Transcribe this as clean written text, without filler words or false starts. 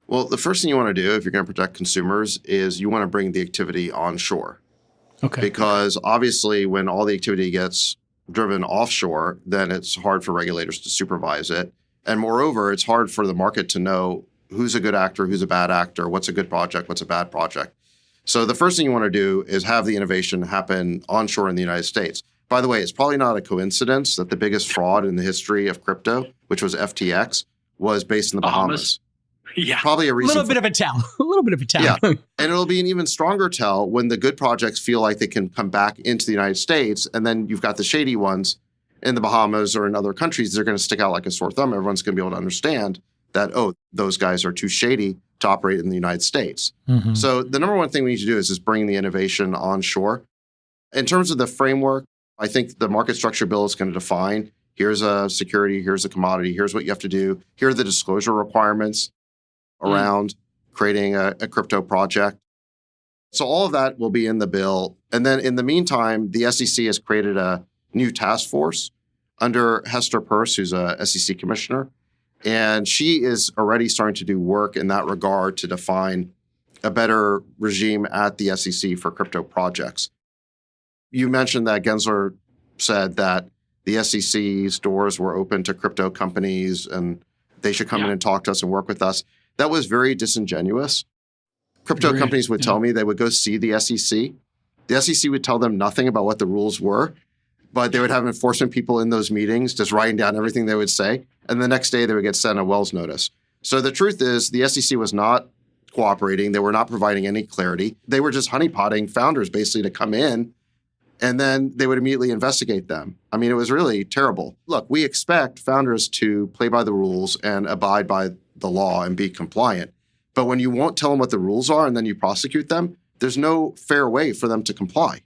Well, the first thing you want to do if you're going to protect consumers is you want to bring the activity onshore. Okay. Because obviously when all the activity gets driven offshore, then it's hard for regulators to supervise it. And moreover, it's hard for the market to know who's a good actor, who's a bad actor, what's a good project, what's a bad project. So the first thing you want to do is have the innovation happen onshore in the United States. By the way, it's probably not a coincidence that the biggest fraud in the history of crypto, which was FTX, was based in the Bahamas. Yeah. Probably a reason. A little bit of a tell. Yeah. And it'll be an even stronger tell when the good projects feel like they can come back into the United States. And then you've got the shady ones in the Bahamas or in other countries. They're going to stick out like a sore thumb. Everyone's going to be able to understand that, oh, those guys are too shady to operate in the United States. Mm-hmm. So the number one thing we need to do is bring the innovation onshore. In terms of the framework, I think the market structure bill is going to define, here's a security, here's a commodity, here's what you have to do, here are the disclosure requirements around creating a crypto project. So all of that will be in the bill. And then in the meantime, the SEC has created a new task force under Hester Peirce, who's a SEC commissioner. And she is already starting to do work in that regard to define a better regime at the SEC for crypto projects. You mentioned that Gensler said that the SEC's doors were open to crypto companies and they should come in and talk to us and work with us. That was very disingenuous. Crypto companies would tell me they would go see the SEC. The SEC would tell them nothing about what the rules were, but they would have enforcement people in those meetings just writing down everything they would say. And the next day they would get sent a Wells notice. So the truth is the SEC was not cooperating. They were not providing any clarity. They were just honeypotting founders basically to come in and then they would immediately investigate them. I mean, it was really terrible. Look, we expect founders to play by the rules and abide by the law and be compliant. But when you won't tell them what the rules are and then you prosecute them, there's no fair way for them to comply.